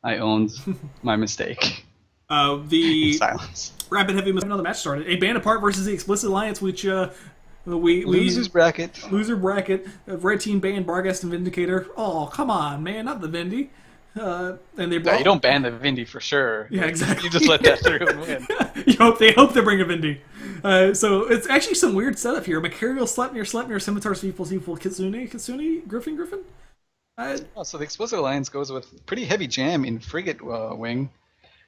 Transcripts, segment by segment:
I owned my mistake. In The silence. Rapid Heavy another match started. A Band Apart versus the Explicit Alliance, which Losers bracket. loser bracket. Red Team banned Barghest and Vindicator. Oh, come on, man, not the Vindy. And they No, you don't ban the Vindy for sure. Yeah, exactly. You just let that through and win. They hope they bring a Vindy. So it's actually some weird setup here. Mercurial, Sleipnir, Scimitar, Sveeple, Kitsune, Griffin. So the Explicit Alliance goes with pretty heavy jam in Frigate wing.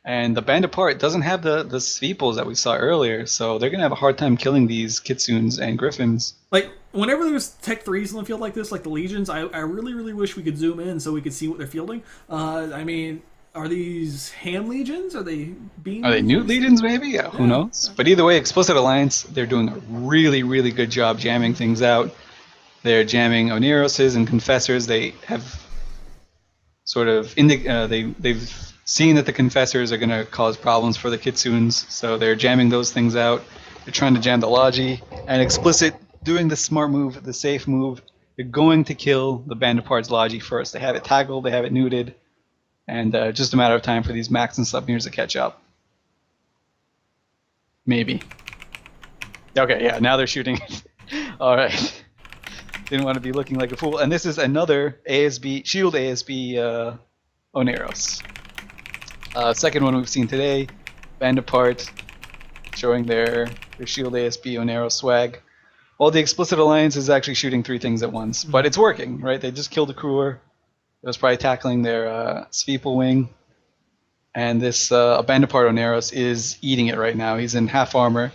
And the Band Apart doesn't have the Sveeples that we saw earlier, so they're going to have a hard time killing these Kitsunes and Griffins. Like, whenever there's Tech 3s on the field like this, like the Legions, I really, really wish we could zoom in so we could see what they're fielding. I mean, are these Ham Legions? Are they Beam Are they Newt Legions, maybe? Yeah, who knows? But either way, Explicit Alliance, they're doing a really, really good job jamming things out. They're jamming Oneroses and Confessors. They have sort of... they've seen that the Confessors are going to cause problems for the Kitsunes, so they're jamming those things out. They're trying to jam the Logi, and Explicit doing the smart move, the safe move. They're going to kill the Band Apart's Logi first. They have it tackled, they have it neuted, and just a matter of time for these Max and Sleipnirs to catch up. Maybe. Okay, yeah, now they're shooting. All right. Didn't want to be looking like a fool. And this is another ASB, Shield ASB Oneros. Second one we've seen today, Band Apart, showing their Shield ASB Onero swag. While the Explicit Alliance is actually shooting 3 things at once, but it's working, right? They just killed a Crewer. It was probably tackling their Sveeple wing. And this Band Apart Oneros is eating it right now. He's in half armor.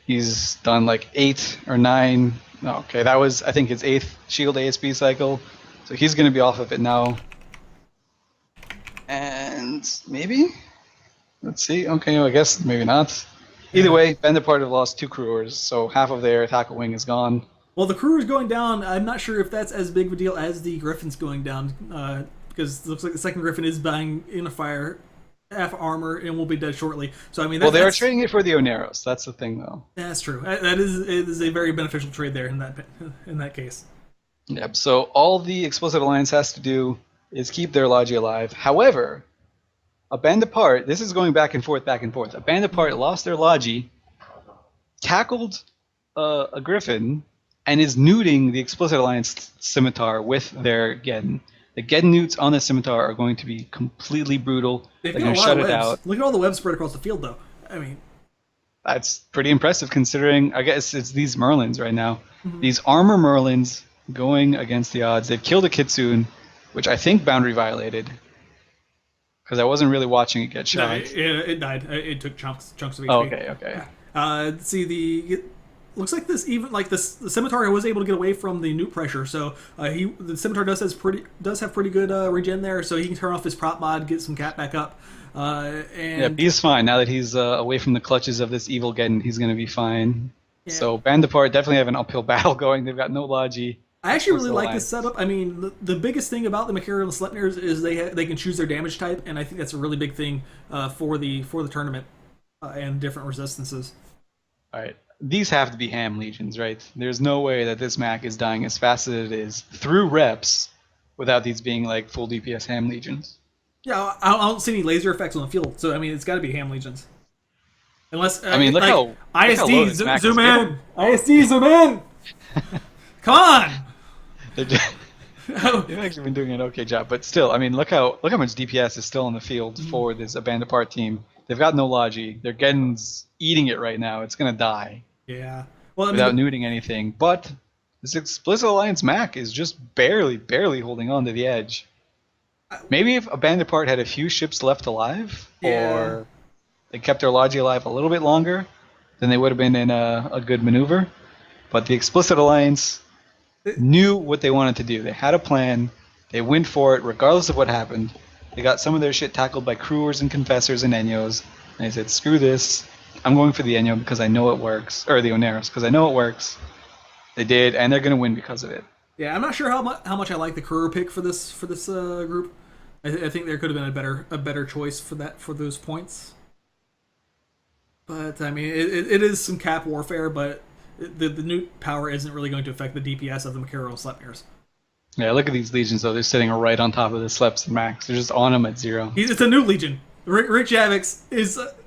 He's done like 8 or 9. Okay, that was, I think, his 8th Shield ASB cycle. So he's going to be off of it now. And maybe? Let's see. Okay, I guess maybe not. Either way, Band Apart have lost 2 Crewers, so half of their tackle wing is gone. Well, the Crewer's going down. I'm not sure if that's as big of a deal as the Griffin's going down, because it looks like the second Griffin is buying in a fire, half armor, and will be dead shortly. So I mean, well, they're trading it for the Oneros. That's the thing, though. That's true. It is a very beneficial trade there in that case. Yep. So all the Explicit Alliance has to do is keep their Logi alive. However, a Band Apart, this is going back and forth. A Band Apart lost their Logi, tackled a Griffin, and is neuting the Explicit Alliance Scimitar with their Geddon. The Geddon neuts on the Scimitar are going to be completely brutal. They're going to shut it out. Look at all the webs spread across the field, though. I mean, that's pretty impressive considering, I guess, it's these Merlins right now. Mm-hmm. These armor Merlins going against the odds. They've killed a Kitsune, which I think boundary violated, because I wasn't really watching it get shot. No, it died. It took chunks of HP. Okay. See, looks like this the Scimitar was able to get away from the newt pressure, so the Scimitar does have pretty good regen there, so he can turn off his prop mod, get some cap back up. And he's fine now that he's away from the clutches of this evil Geddon. He's going to be fine. Yeah. So Band Apart definitely have an uphill battle going. They've got no Logi. I actually really like this setup. I mean, the biggest thing about the Mercurial and Sleipnirs is they can choose their damage type, and I think that's a really big thing for the tournament and different resistances. All right, these have to be Ham Legions, right? There's no way that this Mac is dying as fast as it is through reps without these being like full DPS Ham Legions. Yeah, I don't see any laser effects on the field, so I mean, it's got to be Ham Legions. Unless I mean, look how ISD zoom in. ISD zoom in. Come on. They've actually been doing an okay job, but still, I mean, look how much DPS is still on the field for this Band Apart team. They've got no Logi. Their Geddon's eating it right now. It's gonna die. Yeah. Well, I mean, without neuting anything, but this Explicit Alliance Mac is just barely holding on to the edge. Maybe if a Band Apart had a few ships left alive, or they kept their Logi alive a little bit longer, then they would have been in a good maneuver. But the Explicit Alliance knew what they wanted to do. They had a plan. They went for it regardless of what happened. They got some of their shit tackled by Crewers and Confessors and Enyos. And they said, screw this. I'm going for the Enyo because I know it works. Or the Oneros because I know it works. They did, and they're going to win because of it. Yeah, I'm not sure how much I like the Crewer pick for this group. I think there could have been a better choice for those points. But, I mean, it is some cap warfare, but the newt power isn't really going to affect the DPS of the Mercurial Sleipnirs. Yeah, look at these legions though. They're sitting right on top of the Sleps and Max. They're just on them at 0. It's a new Legion. xXPIZZAXx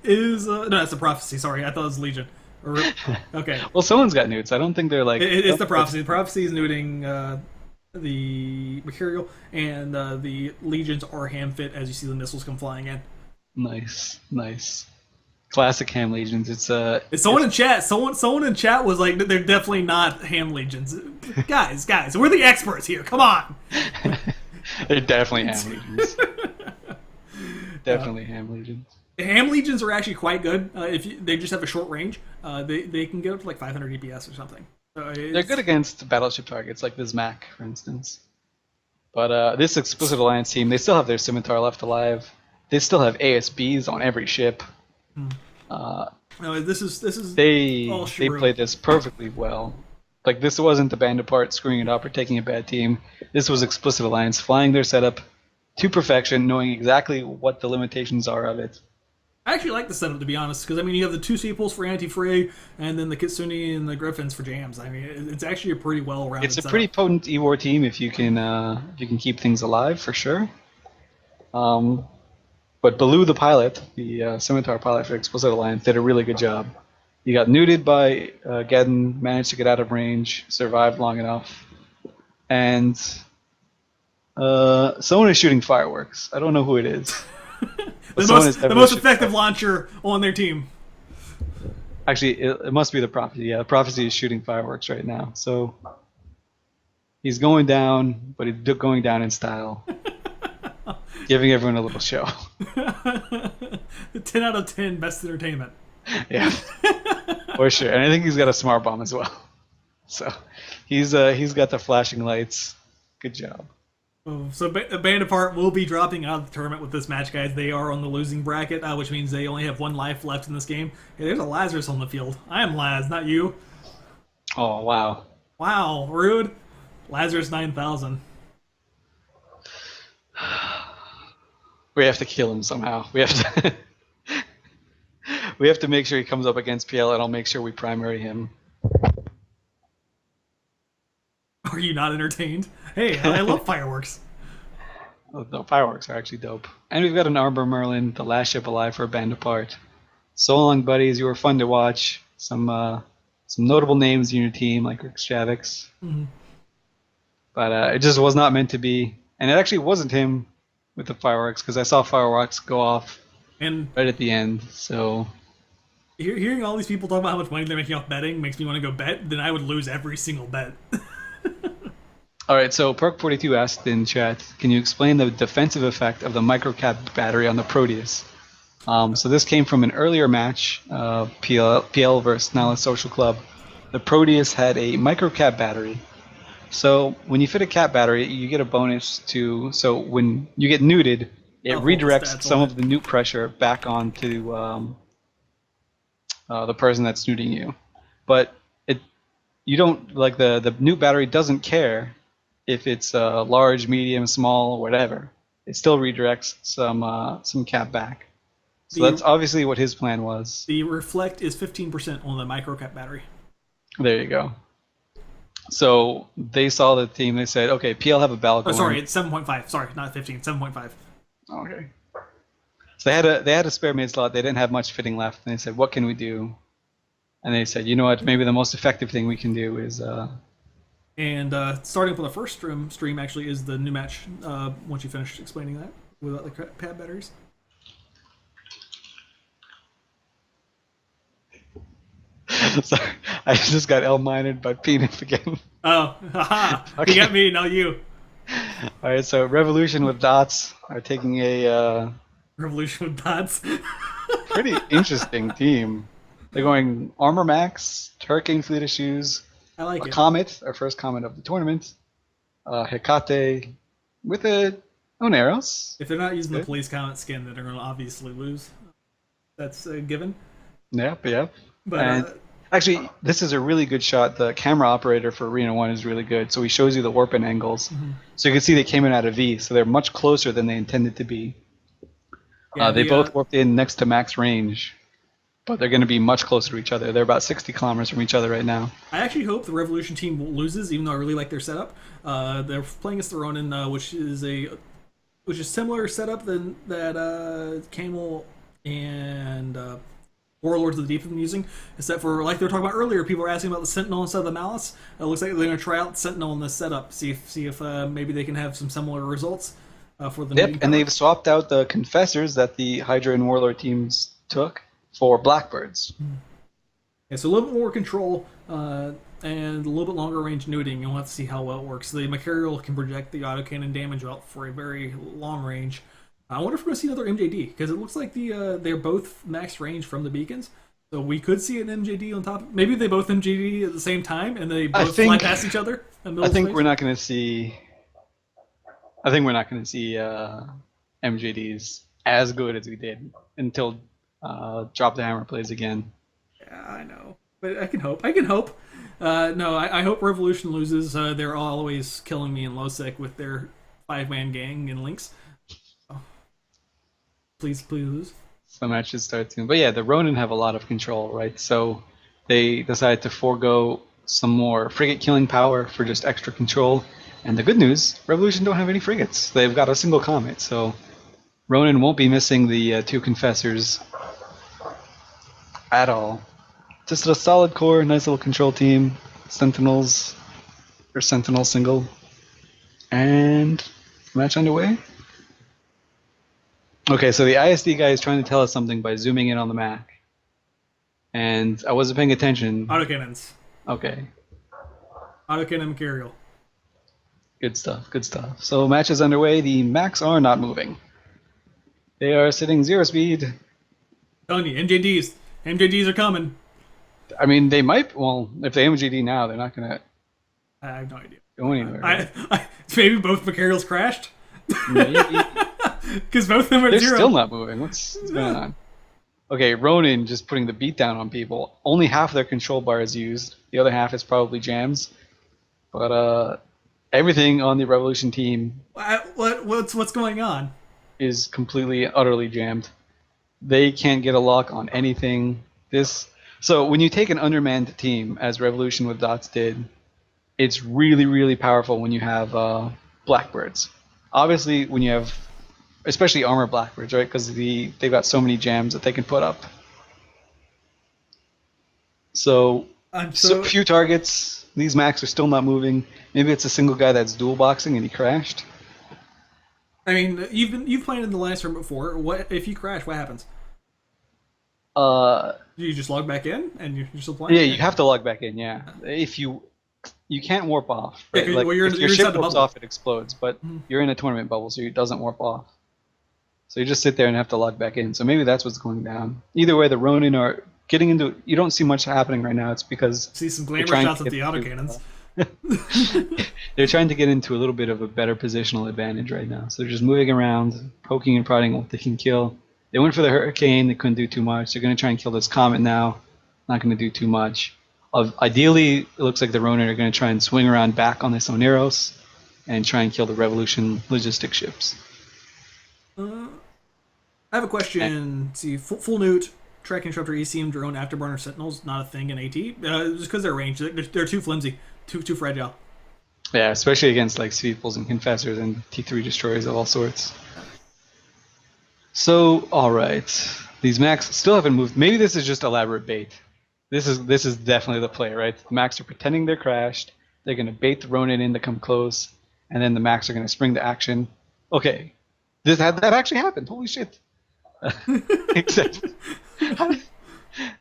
is no, that's a prophecy. Sorry, I thought it was Legion. Okay. Well, someone's got newts. I don't think they're like. It's the prophecy. The prophecy is newting the Mercurial, and the legions are ham fit as you see the missiles come flying in. Nice, nice. Classic ham legions. It's someone in chat. Someone in chat was like, they're definitely not ham legions. guys, we're the experts here. Come on. They're definitely ham legions. Definitely ham legions. Ham legions are actually quite good. They just have a short range. They can get up to like 500 DPS or something. They're good against battleship targets like this Mac, for instance. But this Explicit Alliance team, they still have their Scimitar left alive. They still have ASBs on every ship. No, this is they all played this perfectly well. Like, this wasn't the band apart screwing it up or taking a bad team. This was Explicit Alliance flying their setup to perfection, knowing exactly what the limitations are of it. I actually like the setup, to be honest, because I mean, you have the 2 sepals for anti-fray, and then the Kitsune and the Griffins for jams. I mean, it's actually a pretty well-rounded It's a setup. pretty potent E-War team if you can keep things alive, for sure. But Baloo the pilot, the Scimitar pilot for Explicit Alliance, did a really good job. He got neuted by Geddon, managed to get out of range, survived long enough, and someone is shooting fireworks. I don't know who it is. the most effective launcher on their team. Actually, it must be the Prophecy. Yeah, the Prophecy is shooting fireworks right now. So he's going down, but he's going down in style. Giving everyone a little show. 10 out of 10 best entertainment. Yeah, for sure. And I think he's got a smart bomb as well. So he's got the flashing lights. Good job. So Band Apart will be dropping out of the tournament with this match, guys. They are on the losing bracket, which means they only have 1 life left in this game. Hey, there's a Lazarus on the field. I am Laz, not you. Oh, wow. Wow, rude. Lazarus 9000. We have to kill him somehow. We have to make sure he comes up against PL, and I'll make sure we primary him. Are you not entertained? Hey, I love fireworks. Oh, the fireworks are actually dope. And we've got an Arbor Merlin, the last ship alive for a Band Apart. So long, buddies. You were fun to watch. Some notable names in your team, like xXPIZZAXx. Mm-hmm. But it just was not meant to be. And it actually wasn't him with the fireworks, because I saw fireworks go off and right at the end. So hearing all these people talk about how much money they're making off betting makes me want to go bet. Then I would lose every single bet. All right, so Perk42 asked in chat, can you explain the defensive effect of the microcap battery on the Proteus? So this came from an earlier match, PL versus Nihilist Social Club. The Proteus had a microcap battery. So when you fit a cap battery, you get a bonus to. So when you get neuted, it redirects some of the newt pressure back onto the person that's neuting you. But you don't, like, the newt battery doesn't care if it's large, medium, small, whatever. It still redirects some cap back. So that's obviously what his plan was. The reflect is 15% on the microcap battery. There you go. So they saw the team. They said, "Okay, PL have a Balgorn." Oh, sorry, it's 7.5. Sorry, not 15. 7.5. Okay. So they had a spare mid slot. They didn't have much fitting left, and they said, "What can we do?" And they said, "You know what? Maybe the most effective thing we can do is." And starting up on the first stream actually is the new match. Once you finish explaining that without the pad batteries. Sorry, I just got L-mined by Peanut again. Oh, haha. Okay. You got me, not you. Alright, so Revolution with Dots are taking a... Revolution with Dots? pretty interesting team. They're going Armor Max, Hurricane Fleet of Shoes, I like it. Comet, our first Comet of the tournament, Hecate, with a Oneros. If they're not using the Police Comet skin, then they're going to obviously lose. That's a given. Yep. But actually, this is a really good shot. The camera operator for Arena 1 is really good, so he shows you the warp and angles. Mm-hmm. So you can see they came in out of V, so they're much closer than they intended to be. Yeah, they both warped in next to max range. but they're going to be much closer to each other. They're about 60 kilometers from each other right now. I actually hope the Revolution team loses, even though I really like their setup. They're playing as the Ronin, which is similar setup than that Camel and Warlords of the Deep have been using, except for, like they were talking about earlier, people were asking about the Sentinel instead of the Malice. It looks like they're going to try out Sentinel in this setup, see if maybe they can have some similar results for the. Yep, and they've swapped out the Confessors that the Hydra and Warlord teams took for Blackbirds. Yeah, so a little bit more control and a little bit longer range neuting. You'll have to see how well it works. The material can project the autocannon damage out for a very long range. I wonder if we're going to see another MJD, because it looks like they're both max range from the beacons. So we could see an MJD on top. Maybe they both MJD at the same time, and they both fly past each other. I think we're not going to see. I think we're not going to see MJDs as good as we did until Drop the Hammer plays again. Yeah, I know, but I can hope. No, I hope Revolution loses. They're always killing me in Lowsec with their 5-man gang and Lynx. Oh. Please lose. Some matches start soon. But yeah, the Ronin have a lot of control, right? So they decided to forego some more frigate killing power for just extra control. And the good news, Revolution don't have any frigates. They've got a single comet, so Ronin won't be missing the 2 Confessors at all. Just a solid core, nice little control team. Sentinels, or Sentinel single. And match underway. Okay, so the ISD guy is trying to tell us something by zooming in on the Mac. And I wasn't paying attention. Autocannons. Okay. Autocannon material. Good stuff, good stuff. So match is underway. The Macs are not moving. They are sitting 0 speed. Telling you, MJDs are coming. I mean, they might. Well, if they MJD now, they're not gonna. I have no idea. Go anywhere. Right? Maybe both materials crashed. Maybe. Because both of them are They're 0. still not moving. What's going on? Okay, Ronin just putting the beat down on people. Only half their control bar is used. The other half is probably jams. But everything on the Revolution team. What's going on? Is completely, utterly jammed. They can't get a lock on anything. So when you take an undermanned team, as Revolution with Dots did, it's really, really powerful when you have Blackbirds. Obviously, when you have, especially armor Blackbirds, right? Because they've got so many jams that they can put up. So few targets. These Macs are still not moving. Maybe it's a single guy that's dual boxing and he crashed. I mean, you've played in the last room before. What if you crash? What happens? Do you just log back in and you're still playing? Yeah, you have to log back in. Yeah, if you can't warp off. Right? Yeah, like, well, if your ship warps off, it explodes. But you're in a tournament bubble, so it doesn't warp off. So you just sit there and have to log back in. So maybe that's what's going down. Either way, the Ronin are getting into. You don't see much happening right now. It's because see some glamour shots at the autocannons. They're trying to get into a little bit of a better positional advantage right now. So they're just moving around, poking and prodding what they can kill. They went for the Hurricane. They couldn't do too much. They're going to try and kill this Comet now. Not going to do too much. Ideally, it looks like the Ronin are going to try and swing around back on this Oneros and try and kill the Revolution logistic ships. I have a question. See, full Newt, Tracking Disruptor, ECM, Drone, Afterburner, Sentinels, not a thing in AT. Just because they're ranged. They're too flimsy, too fragile. Yeah, especially against like Sweeples and Confessors and T3 Destroyers of all sorts. So, alright. These Macs still haven't moved. Maybe this is just elaborate bait. This is definitely the play, right? The Macs are pretending they're crashed. They're going to bait the Ronin in to come close. And then the Macs are going to spring to action. Okay. That actually happened. Holy shit. Except,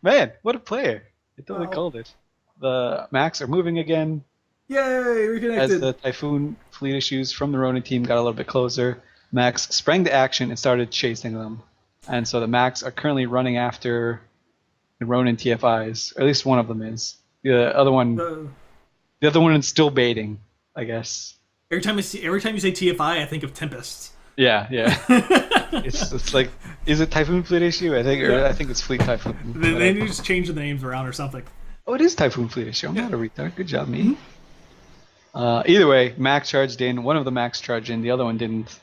man, what a player. I totally called it. The Macs are moving again. Yay, reconnected. As the Typhoon fleet issues from the Ronin team got a little bit closer, Max sprang to action and started chasing them. And so the Macs are currently running after the Ronin TFIs, or at least one of them is. The other one is still baiting, I guess. Every time you say TFI, I think of Tempests. Yeah. it's like, is it Typhoon fleet issue? I think it's Fleet Typhoon. They need to just change the names around or something. Oh, it is Typhoon fleet issue. I'm not a retard. Good job, me. Either way, Mac charged in. One of the Macs charged in. The other one didn't.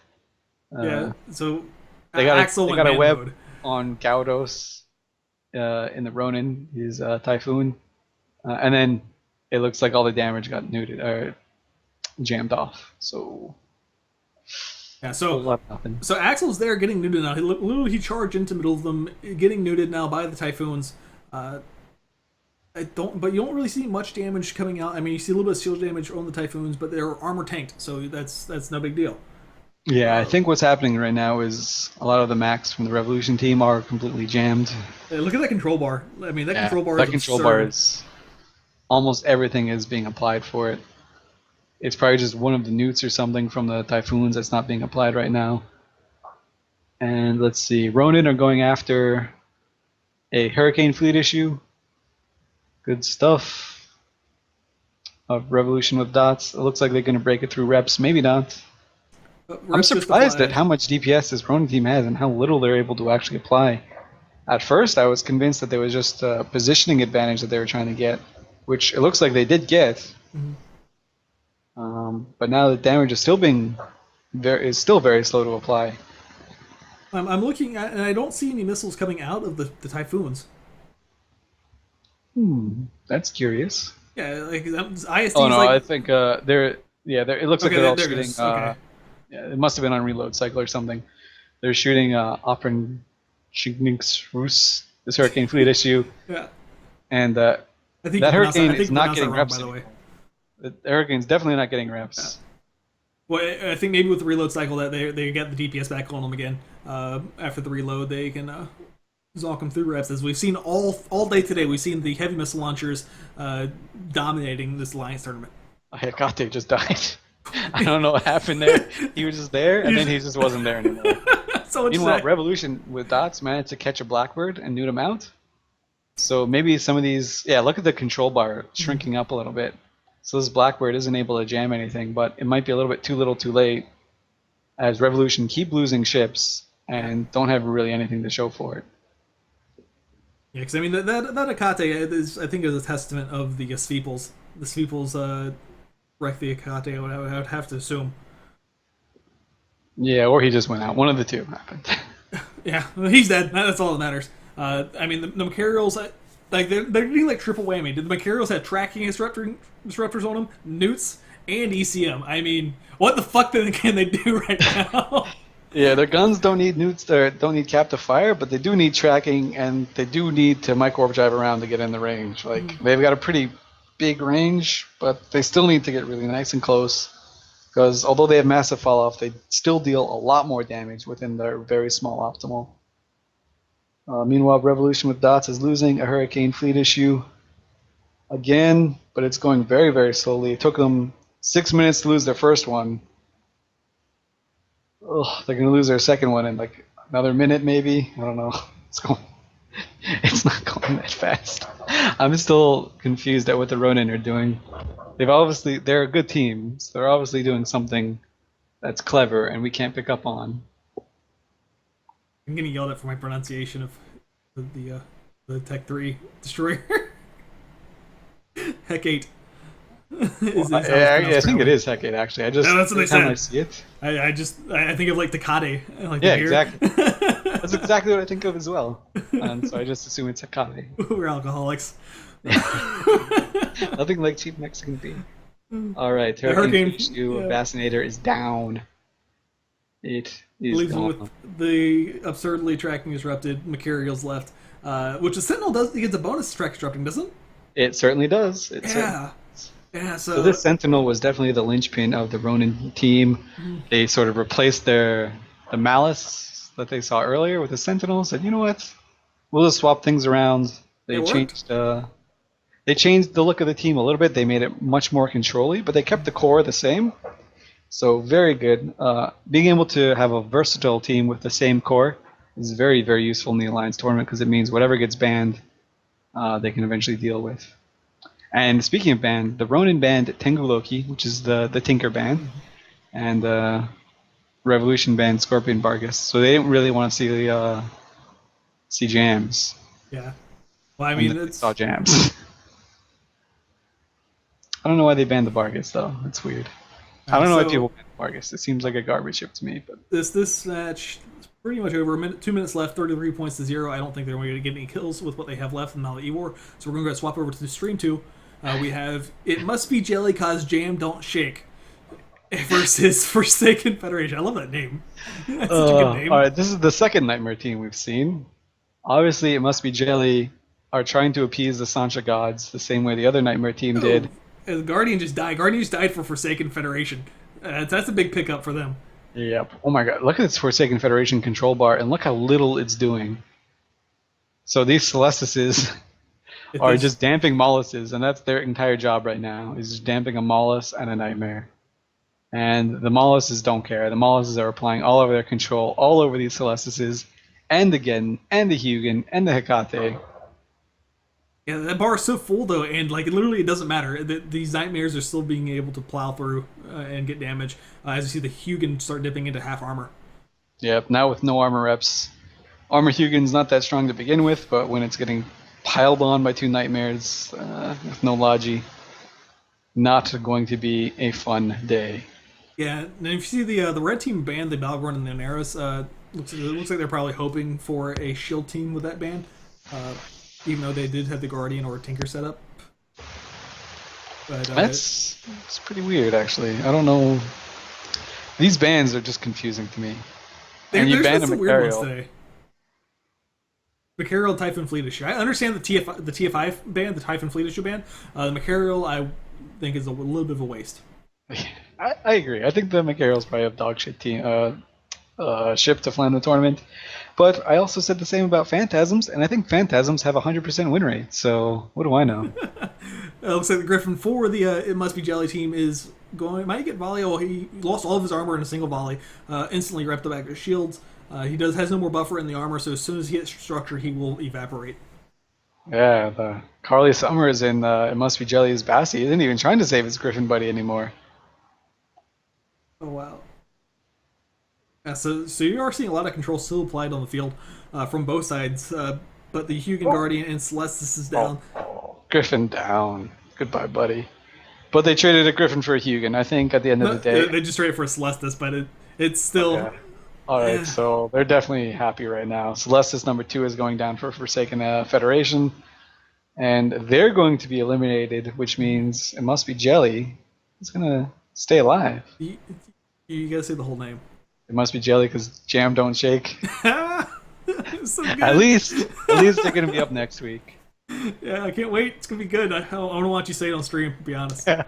So they got a web mode. on Gaudos. in the Ronin, his Typhoon, and then it looks like all the damage got neuted or jammed off. So Yeah, a so whole lot nothing. so Axel's there getting neuted now. He charged into the middle of them, getting neuted now by the Typhoons. But you don't really see much damage coming out. I mean, you see a little bit of shield damage on the Typhoons, but they're armor tanked, so that's no big deal. Yeah, I think what's happening right now is a lot of the mechs from the Revolution team are completely jammed. Look at that control bar. I mean, that control bar that is control absurd. bar is almost everything is being applied for it. It's probably just one of the newts or something from the Typhoons that's not being applied right now. And let's see, Ronin are going after a Hurricane fleet issue. Good stuff. Of Revolution with dots. It looks like they're going to break it through reps. Maybe not. I'm surprised at how much DPS this Ronin team has and how little they're able to actually apply. At first, I was convinced that there was just a positioning advantage that they were trying to get, which it looks like they did get. Mm-hmm. But now the damage is still very slow to apply. I'm looking at, and I don't see any missiles coming out of the Typhoons. That's curious. Yeah, like ISD. Oh no, like, I think they're. Yeah, it looks like they're all shooting. Okay. Yeah, it must have been on reload cycle or something. They're shooting Operation Rus, this Hurricane fleet issue. Yeah. And that Hurricane is not getting reps. By the way, the Hurricane's definitely not getting reps. Yeah. Well, I think maybe with the reload cycle that they get the DPS back on them again. After the reload, they can zonk them through reps. As we've seen all day today, we've seen the heavy missile launchers dominating this Alliance tournament. Hayakate just died. I don't know what happened there. He was just there, and then he just wasn't there anymore. Meanwhile, Revolution with dots managed to catch a Blackbird and neut him out. So maybe some of these... Yeah, look at the control bar shrinking up a little bit. So this Blackbird isn't able to jam anything, but it might be a little bit too little too late, as Revolution keep losing ships and don't have really anything to show for it. Yeah, because I mean, that Akate is, I think, is a testament of the Sveeples. The Sveeples wrecked the Akate, I would have to assume. Yeah, or he just went out. One of the two happened. Yeah, he's dead. That's all that matters. I mean, the Macarials, like they're getting like triple whammy. Did the Macarials have tracking disruptors on them, newts, and ECM? I mean, what the fuck can they do right now? Yeah, their guns don't need newts, don't need captive fire, but they do need tracking, and they do need to micro-warp drive around to get in the range. Like, they've got a pretty big range, but they still need to get really nice and close, because although they have massive fall-off, they still deal a lot more damage within their very small optimal. Meanwhile, Revolution with dots is losing a Hurricane fleet issue again, but it's going very, very slowly. It took them 6 minutes to lose their first one. Ugh, they're going to lose their second one in like another minute, maybe. I don't know. It's not going that fast. I'm still confused at what the Ronin are doing. They're a good team, so they're obviously doing something that's clever and we can't pick up on. I'm getting yelled at for my pronunciation of the Tech 3 destroyer. Heck 8. I think it is Heck 8 actually. That's what they said. I see it. I think of like the Kade. Like yeah, exactly. That's exactly what I think of as well. And so I just assume it's Hekate. We're alcoholics. Nothing like cheap Mexican beer. Alright, Hurricane Fascinator is down. It is gone. With the absurdly tracking disrupted Macarials left. Which the Sentinel gets a bonus track disrupting, doesn't it? It certainly does. Yeah, so this Sentinel was definitely the linchpin of the Ronin team. They sort of replaced the Malice that they saw earlier with the Sentinel. Said, you know what? We'll just swap things around. They changed the look of the team a little bit. They made it much more control-y, but they kept the core the same. So very good. Being able to have a versatile team with the same core is very, very useful in the Alliance tournament because it means whatever gets banned, they can eventually deal with. And speaking of banned, the Ronin banned Tengu Loki, which is the Tinker ban, and Revolution banned Scorpion Bargus. So they didn't really want to see jams. Yeah. Well, I mean, they saw jams. I don't know why they banned the Bargus though. That's weird. I don't know why So people ban Vargas. It seems like a garbage ship to me. But this match is pretty much over. 2 minutes left, 33 points to 0. I don't think they're going to get any kills with what they have left in Mala Ewar. So we're going to go swap over to the stream 2. We have It Must Be Jelly Cause Jam Don't Shake versus Forsaken Federation. I love that name. That's such a good name. All right, this is the second Nightmare team we've seen. Obviously, It Must Be Jelly are trying to appease the Sancha gods the same way the other Nightmare team did. The Guardian just died. Guardian just died for Forsaken Federation. That's a big pickup for them. Yep. Oh my god, look at this Forsaken Federation control bar, and look how little it's doing. So these Celestises are just damping Molluses, and that's their entire job right now, is just damping a Mollus and a Nightmare. And the Molluses don't care. The Molluses are applying all of their control all over these Celestises, and the Gen, and the Hugin, and the Hecate. Yeah, that bar is so full though, and like literally it doesn't matter. These Nightmares are still being able to plow through and get damage. As you see the Hugin start dipping into half armor. Yep, now with no armor reps. Armor Hugin's not that strong to begin with, but when it's getting piled on by two Nightmares with no Logi, not going to be a fun day. Yeah, and if you see the red team banned the Balgorn and the Oneros, it looks like they're probably hoping for a shield team with that ban. Even though they did have the Guardian or Tinker set up. But, it's pretty weird, actually. I don't know. These bans are just confusing to me. And you banned a Macarial. Macarial Typhon Fleet issue. I understand the TFI ban, the Typhon Fleet issue ban. The Macarial, I think, is a little bit of a waste. I agree. I think the Macarial's probably a dog shit team. Ship to fly in the tournament. But I also said the same about Phantasms, and I think Phantasms have a 100% win rate, so what do I know? It looks like the Griffin for the It Must Be Jelly team is might get volley. Well, he lost all of his armor in a single volley, instantly repped back his shields. He has no more buffer in the armor, so as soon as he hits structure, he will evaporate. Yeah, the Carly Summers in It Must Be Jelly's Bassi isn't even trying to save his Griffin buddy anymore. Oh, wow. Yeah, so you are seeing a lot of control still applied on the field from both sides, but the Hugin Guardian and Celestis is down. Griffin down. Goodbye, buddy. But they traded a Griffin for a Hugin. I think at the end of the day... They just traded for a Celestis, but it's still... Okay. Alright, so they're definitely happy right now. Celestis number 2 is going down for Forsaken Federation, and they're going to be eliminated, which means It Must Be Jelly is going to stay alive. You gotta say the whole name. It Must Be Jelly because Jam Don't Shake. So good. At least they're going to be up next week. Yeah, I can't wait. It's going to be good. I don't want you to say it on stream, to be honest. Please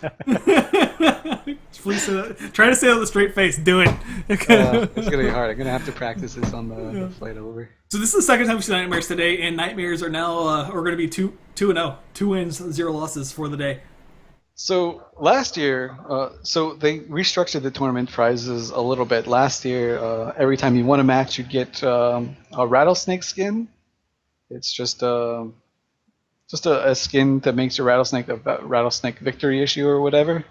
say that. Try to say it with a straight face. Do it. It's going to be hard. I'm going to have to practice this on the flight over. So this is the second time we've seen Nightmares today, and Nightmares are now are going to be 2-0. 2 wins, 0 losses for the day. So last year, so they restructured the tournament prizes a little bit. Last year, every time you won a match, you'd get a rattlesnake skin. It's just a skin that makes your rattlesnake a rattlesnake victory issue or whatever.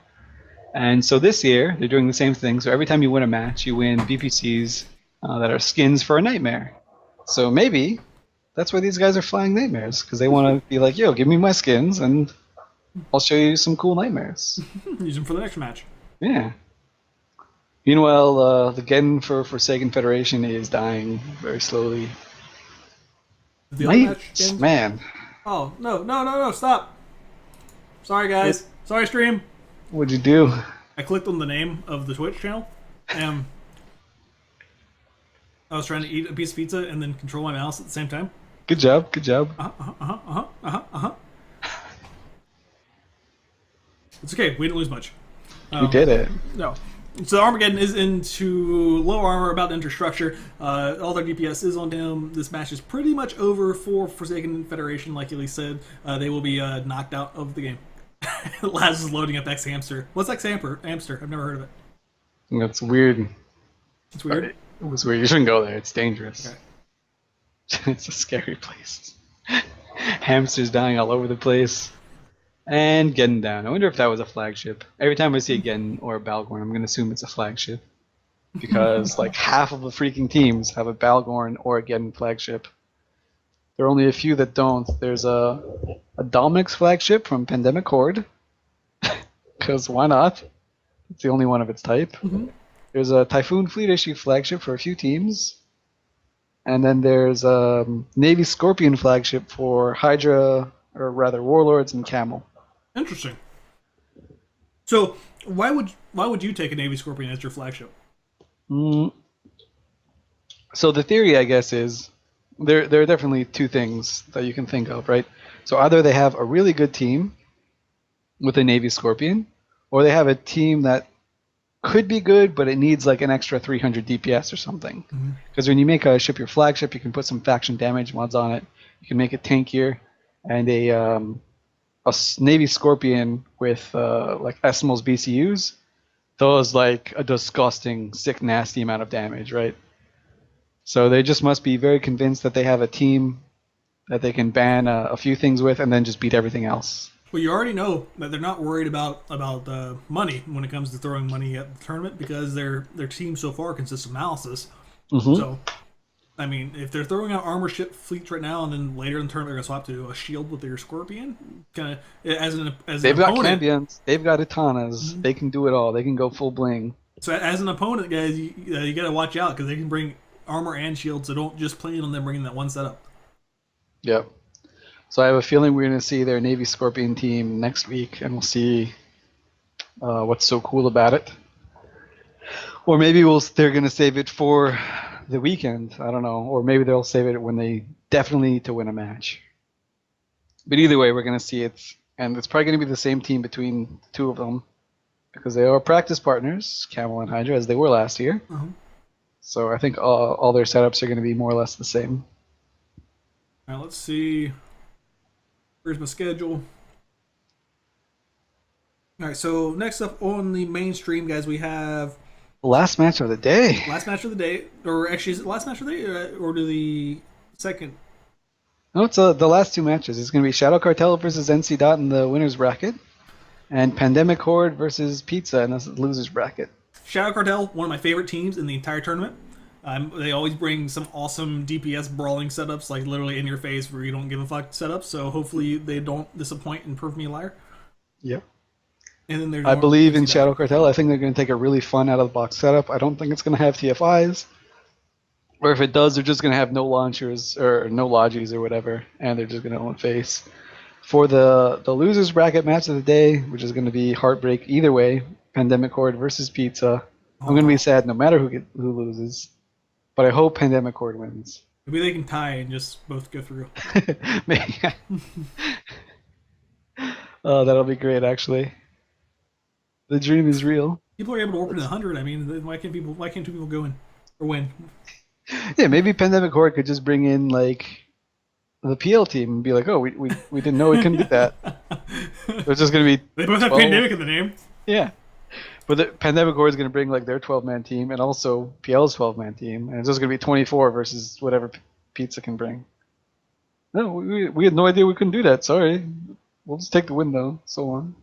And so this year, they're doing the same thing. So every time you win a match, you win BPCs that are skins for a Nightmare. So maybe that's why these guys are flying Nightmares, because they want to be like, yo, give me my skins and I'll show you some cool Nightmares. Use them for the next match. Yeah. Meanwhile, the Gen for Forsaken Federation is dying very slowly. The other match, man. Oh, no, stop. Sorry, guys. Sorry, stream. What'd you do? I clicked on the name of the Twitch channel, and I was trying to eat a piece of pizza and then control my mouse at the same time. Good job. It's okay. We didn't lose much. We did it. No. So Armageddon is into low armor, about to enter structure. All their DPS is on him. This match is pretty much over for Forsaken Federation, like Elise said. They will be knocked out of the game. Laz is loading up X Hamster. What's X Hamster? I've never heard of it. That's weird. It's weird? It was weird. You shouldn't go there. It's dangerous. Okay. It's a scary place. Hamsters dying all over the place. And Gen down. I wonder if that was a flagship. Every time I see a Gen or a Balgorn, I'm going to assume it's a flagship. Because like half of the freaking teams have a Balgorn or a Gen flagship. There are only a few that don't. There's a Domix flagship from Pandemic Horde. Because why not? It's the only one of its type. Mm-hmm. There's a Typhoon Fleet issue flagship for a few teams. And then there's a Navy Scorpion flagship for Hydra, or rather Warlords and Camel. Interesting. So why would you take a Navy Scorpion as your flagship? So the theory, I guess, is there are definitely two things that you can think of, right? So either they have a really good team with a Navy Scorpion, or they have a team that could be good, but it needs like an extra 300 DPS or something. Because when you make a ship your flagship, you can put some faction damage mods on it. You can make it tankier, and a Navy Scorpion with like Esmol's BCUs does like a disgusting, sick, nasty amount of damage, right? So they just must be very convinced that they have a team that they can ban a few things with, and then just beat everything else. Well, you already know that they're not worried about money when it comes to throwing money at the tournament because their team so far consists of Malices. So, I mean, if they're throwing out armor ship fleets right now, and then later in the tournament they're gonna swap to a shield with their Scorpion, kind of they've got Cambions, they've got Itanas, they can do it all. They can go full bling. So as an opponent, guys, you got to watch out because they can bring armor and shield. So don't just plan on them bringing that one setup. Yep. So I have a feeling we're going to see their Navy Scorpion team next week, and we'll see what's so cool about it. Or maybe they're going to save it for the weekend. I don't know. Or maybe they'll save it when they definitely need to win a match. But either way, we're going to see it. And it's probably going to be the same team between the two of them, because they are practice partners, Camel and Hydra, as they were last year. So I think all their setups are going to be more or less the same. All right, let's see. Where's my schedule? All right, so next up on the main stream, guys, we have last match of the day. Last match of the day, or actually, is it the last match of the day, or do the second? No, it's the last two matches. It's going to be Shadow Cartel versus NC Dot in the winners bracket, and Pandemic Horde versus Pizza in the losers bracket. Shadow Cartel, one of my favorite teams in the entire tournament. They always bring some awesome DPS brawling setups, like literally in your face where you don't give a fuck setups. So hopefully they don't disappoint and prove me a liar. Yep. And then I believe in Shadow Cartel. I think they're going to take a really fun out of the box setup. I don't think it's going to have TFIs, or if it does, they're just going to have no launchers or no logis or whatever, and they're just going to own face. For the losers bracket match of the day, which is going to be heartbreak either way, Pandemic Horde versus Pizza. I'm going to be sad no matter who loses. But I hope Pandemic Horde wins. Maybe they can tie and just both go through. Maybe. Oh, that'll be great, actually. The dream is real. People are able to work into 100. I mean, why can't two people go in or win? Yeah, maybe Pandemic Horde could just bring in like the PL team and be like, oh, we didn't know we couldn't do that. It's just gonna be. They both have 12. Pandemic in the name. Yeah. But the Pandemic Horde is going to bring like their 12-man team and also PL's 12-man team, and it's just going to be 24 versus whatever Pizza can bring. No, we had no idea we couldn't do that. Sorry, we'll just take the win though. So on.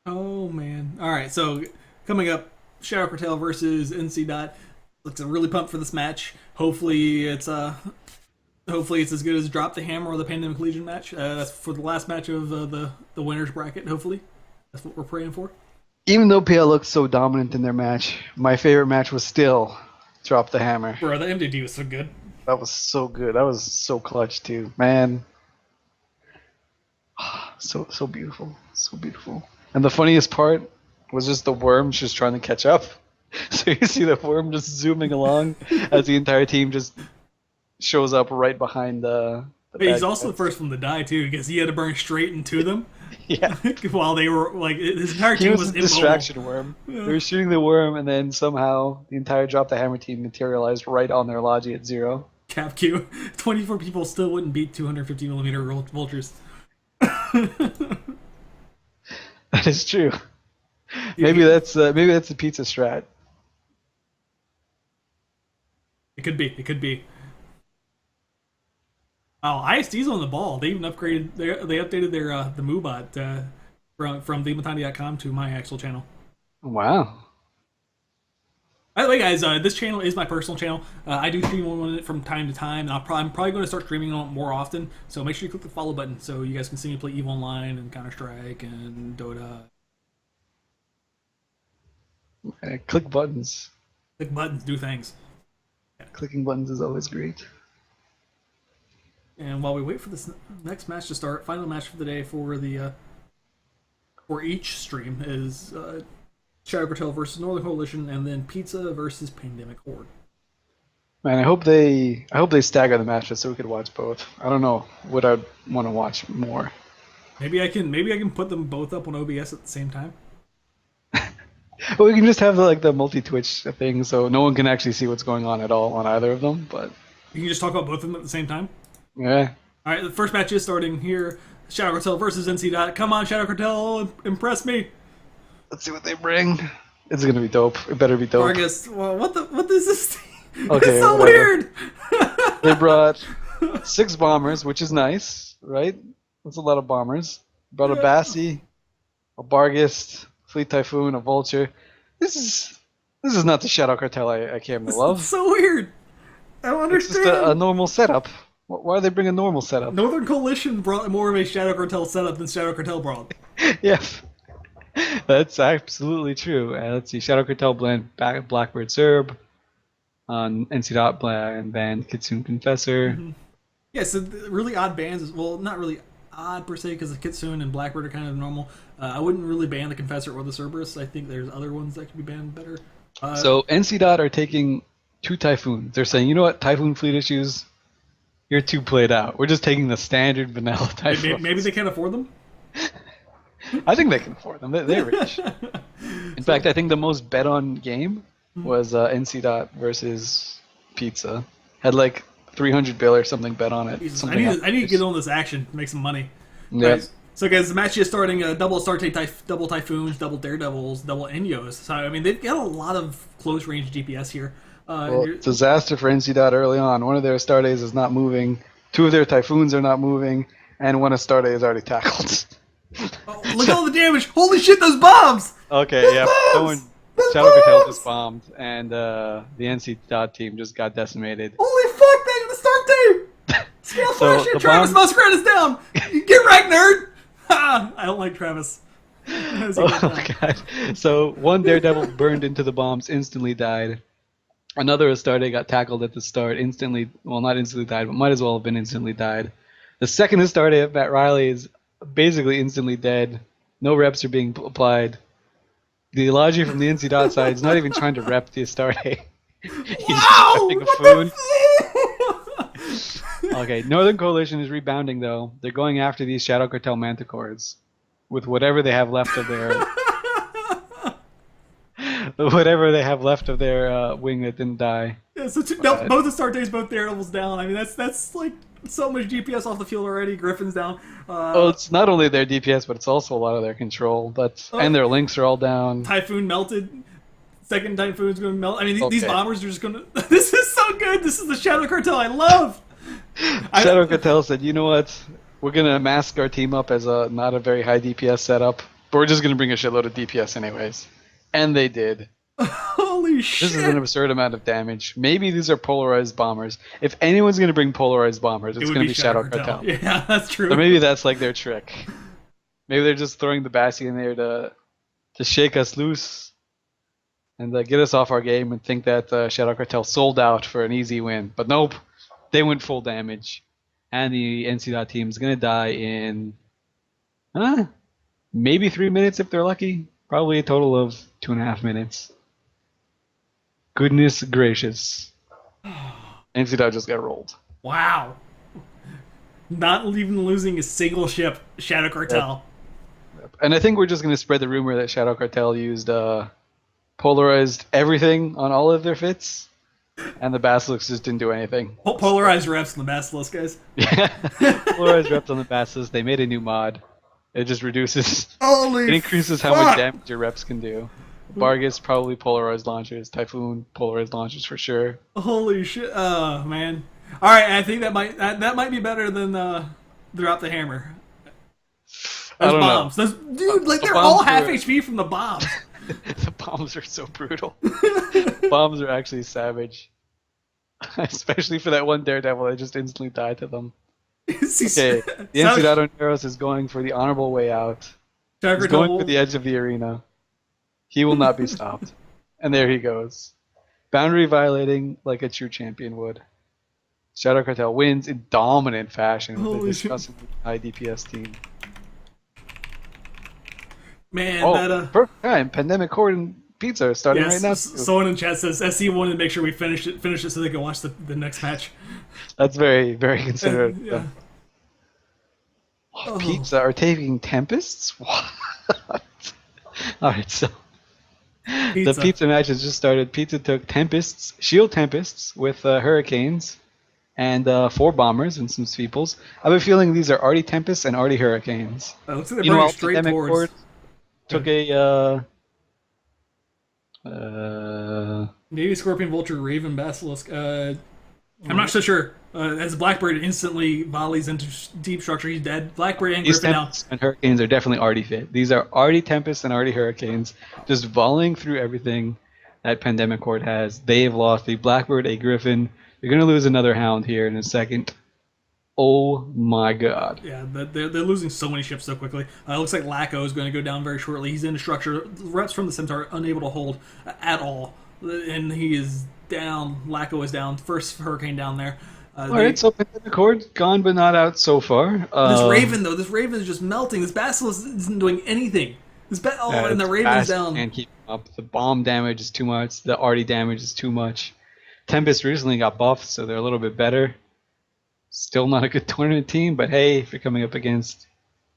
Oh man! All right, so coming up, Shadow Cartel versus NC Dot. Looks really pumped for this match. Hopefully it's as good as Drop the Hammer or the Pandemic Legion match. That's for the last match of the winners bracket. Hopefully, that's what we're praying for. Even though PL looked so dominant in their match, my favorite match was still Drop the Hammer. Bro, the MDD was so good. That was so good. That was so clutch too, man. So beautiful, so beautiful. And the funniest part was just the worm just trying to catch up. So you see the worm just zooming along as the entire team just shows up right behind the But he's also the first one to die too, because he had to burn straight into them. Yeah. While they were like, his entire team was a distraction worm. Yeah. They were shooting the worm, and then somehow the entire Drop the Hammer team materialized right on their Logi at 0. Cap Q. 24 people still wouldn't beat 250mm vultures. That is true. Maybe that's the Pizza strat. It could be. It could be. Oh, ISD's on the ball. They even upgraded. They updated their the MooBot from TheMittaniTV.com to my actual channel. Wow. By the way, guys, this channel is my personal channel. I do stream on it from time to time, and I'm probably going to start streaming on it more often. So make sure you click the follow button so you guys can see me play EVE Online and Counter-Strike and Dota. Click buttons. Click buttons, do things. Clicking buttons is always great. And while we wait for this next match to start, final match for the day for the for each stream is Shadow Cartel versus Northern Coalition, and then Pizza versus Pandemic Horde. Man, I hope they stagger the matches so we could watch both. I don't know what I'd want to watch more. Maybe I can put them both up on OBS at the same time. Well, we can just have the multi-Twitch thing, so no one can actually see what's going on at all on either of them. But you can just talk about both of them at the same time. Yeah. All right, the first match is starting here. Shadow Cartel versus NC. Come on, Shadow Cartel, impress me. Let's see what they bring. It's gonna be dope. It better be dope. Vargas, well, what is this? Okay, it's so whatever. weird. They brought 6 bombers, which is nice, right? That's a lot of bombers. Brought a Bassi, a Bargist, Fleet Typhoon, a Vulture. This is not the Shadow Cartel I came to love. It's so weird. I don't understand. It's just a normal setup. Why are they bringing a normal setup? Northern Coalition brought more of a Shadow Cartel setup than Shadow Cartel brought. Yeah, that's absolutely true. Let's see, Shadow Cartel blend Blackbird Serb, on NC blend band Kitsune Confessor. Mm-hmm. Yeah, so really odd bands. Well, not really odd per se, because the Kitsune and Blackbird are kind of normal. I wouldn't really ban the Confessor or the Cerberus. I think there's other ones that could be banned better. So NC are taking 2 Typhoons. They're saying, you know what, Typhoon fleet issues, you're too played out. We're just taking the standard vanilla Typhoons. Maybe they can't afford them? I think they can afford them. They're rich. In fact, I think the most bet on game was NC versus Pizza. Had like 300 bill or something bet on it. I need to get on this action to make some money. Yeah. Right. So guys, the match is starting double Astarte, double Typhoons, double Daredevils, double Enyos. So I mean, they've got a lot of close range DPS here. Disaster for NC early on. One of their Astartes is not moving. 2 of their Typhoons are not moving, and 1 Astarte is already tackled. Oh, look at all the damage! Holy shit, those bombs! Okay, those yeah. bombs! Shadow Cartel just bombed, and the NC team just got decimated. Holy fuck, they got the start team! Scale flash here, Travis Muskrat is down! Get wrecked, nerd! Ha! I don't like Travis. Oh god. So 1 Daredevil burned into the bombs, instantly died. Another Astarte got tackled at the start, instantly, well, not instantly died, but might as well have been instantly died. The second Astarte at Matt Riley is basically instantly dead. No reps are being applied. The Elijah from the NC side is not even trying to rep the Astarte. He's repping a Foon. Okay, Northern Coalition is rebounding though. They're going after these Shadow Cartel Manticores with whatever they have left of their wing that didn't die. Yeah, so both Astartes, both Daredevils down. I mean, that's like so much DPS off the field already. Griffin's down. Well, it's not only their DPS, but it's also a lot of their control. And their links are all down. Typhoon melted. Second Typhoon's going to melt. I mean, these bombers are just going to... This is so good. This is the Shadow Cartel I love. Shadow Cartel said, you know what? We're going to mask our team up as not a very high DPS setup, but we're just going to bring a shitload of DPS anyways. And they did. Holy shit. This is an absurd amount of damage. Maybe these are polarized bombers. If anyone's going to bring polarized bombers, it's going to be Shadow Cartel. Yeah, that's true. So maybe that's like their trick. Maybe they're just throwing the Bassi in there to shake us loose and get us off our game and think that Shadow Cartel sold out for an easy win. But nope, they went full damage. And the NC team is going to die in maybe 3 minutes if they're lucky. Probably a total of 2.5 minutes. Goodness gracious. NC just got rolled. Wow. Not even losing a single ship, Shadow Cartel. Yep. And I think we're just going to spread the rumor that Shadow Cartel used polarized everything on all of their fits, and the Basilisks just didn't do anything. Polarized reps on the Basilisk, guys. Yeah. Polarized reps on the Basilisk. They made a new mod. It just reduces... Holy It increases how much damage your reps can do. Bargus, probably polarized launchers. Typhoon, polarized launchers for sure. Holy shit. Oh, man. Alright, I think that might be better than Drop the Hammer. Those bombs. Those, dude, like they're all half HP from the bombs. The bombs are so brutal. Bombs are actually savage. Especially for that one Daredevil that just instantly died to them. Okay, the NC Arrows is going for the honorable way out. He's going for the edge of the arena. He will not be stopped. And there he goes. Boundary violating like a true champion would. Shadow Cartel wins in dominant fashion with a Holy shit. disgustingly high DPS team. Man, Oh, that perfect time. Pandemic Horde and Pizza are starting yes, right now. someone in chat says SC wanted to make sure we finished it so they can watch the next match. That's very, very considerate. Yeah. Oh, Pizza are taking Tempests? What? Alright, so the Pizza match has just started. Pizza took Tempests, Shield Tempests with Hurricanes, and 4 Bombers and some Sweeples. I have a feeling these are already Tempests and already Hurricanes. Looks like they're burning straight Pandemic towards. Took a Navy, Scorpion, Vulture, Raven, Basilisk. I'm not so sure. As Blackbird instantly volleys into deep structure, he's dead. Blackbird and these Griffin now. Tempests and Hurricanes are definitely already fit. These are already Tempests and already Hurricanes, just volleying through everything that Pandemic Horde has. They've lost a Blackbird, a Griffin. You're going to lose another Hound here in a second. Oh my god. Yeah, they're losing so many ships so quickly. Looks like Lacko is going to go down very shortly. He's in structure. Reps from the Scimitar are unable to hold at all. And he is down. Lacko is down. First Hurricane down there. Alright, so Pandemic Horde gone but not out so far. This Raven, though, this Raven is just melting. This Basilisk isn't doing anything. And the Raven's down. Can't keep up. The bomb damage is too much. The arty damage is too much. Tempest recently got buffed, so they're a little bit better. Still not a good tournament team, but hey, if you're coming up against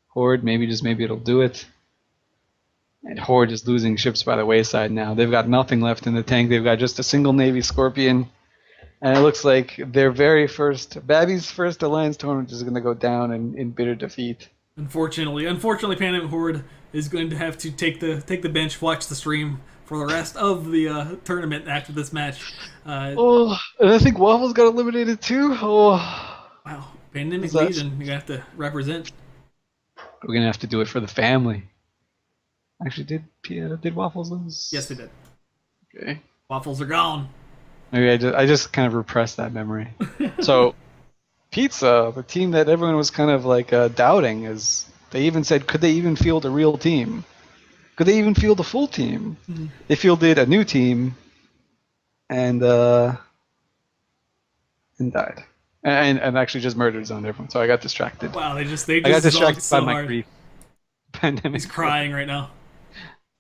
Horde, maybe it'll do it. And Horde is losing ships by the wayside now. They've got nothing left in the tank. They've got just a single Navy Scorpion. And it looks like their very first, Babby's first Alliance tournament is going to go down in bitter defeat. Unfortunately, Pandemic Horde is going to have to take the bench, watch the stream for the rest of the tournament after this match. And I think Waffles got eliminated too. Oh. Wow, Pandemic Legion, you're going to have to represent. We're going to have to do it for the family. Actually, did Waffles lose? Yes, they did. Okay. Waffles are gone. Maybe I just kind of repressed that memory. So, Pizza, the team that everyone was kind of like doubting, is they even said, could they even field a real team? Could they even field a full team? Mm-hmm. They fielded a new team, and died, and actually just murdered his own everyone. So I got distracted. Wow, they just I got distracted so by my hard. grief. Pandemic. He's crying right now.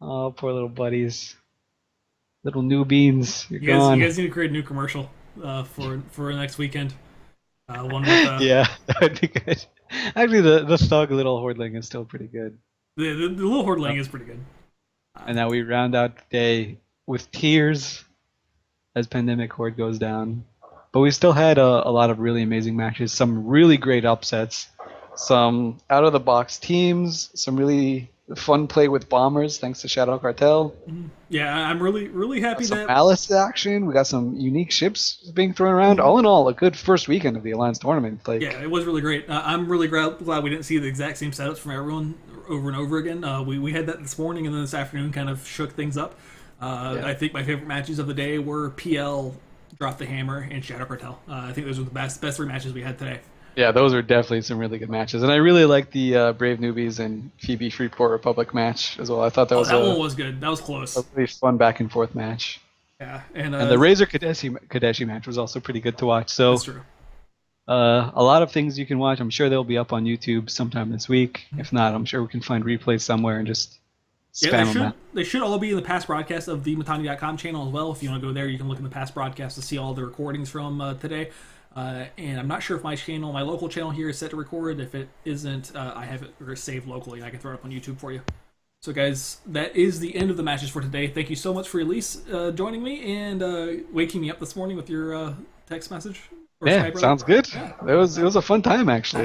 Oh, poor little buddies. Little new beans, you're you gone. guys need to create a new commercial for next weekend. One with, yeah, that would be good. Actually, the thug little Hordeling is still pretty good. The little Hordeling is pretty good. And now we round out the day with tears as Pandemic Horde goes down. But we still had a lot of really amazing matches, some really great upsets, some out-of-the-box teams, some really fun play with bombers thanks to Shadow Cartel. Yeah, I'm really happy some that Malice action. We got some unique ships being thrown around. All in all, a good first weekend of the Alliance tournament. Like, yeah, it was really great. I'm really glad we didn't see the exact same setups from everyone over and over again. We had that this morning, and then this afternoon kind of shook things up. I think my favorite matches of the day were PL, Drop the Hammer, and Shadow Cartel. I think those were the best 3 matches we had today. Yeah, those are definitely some really good matches, and I really like the Brave Newbies and Phoebe Freeport Republic match as well. I thought that one was good. That was close. A really fun back and forth match. Yeah, and the Razor Kadeshi match was also pretty good to watch. So that's true. A lot of things you can watch. I'm sure they'll be up on YouTube sometime this week. If not, I'm sure we can find replays somewhere and just spam them. They should all be in the past broadcast of the TheMittaniTV channel as well. If you want to go there, you can look in the past broadcast to see all the recordings from today. And I'm not sure if my local channel here is set to record. If it isn't, I have it saved locally, and I can throw it up on YouTube for you. So, guys, that is the end of the matches for today. Thank you so much for Elise joining me and waking me up this morning with your text message. Yeah, sounds good. Yeah. It was a fun time, actually.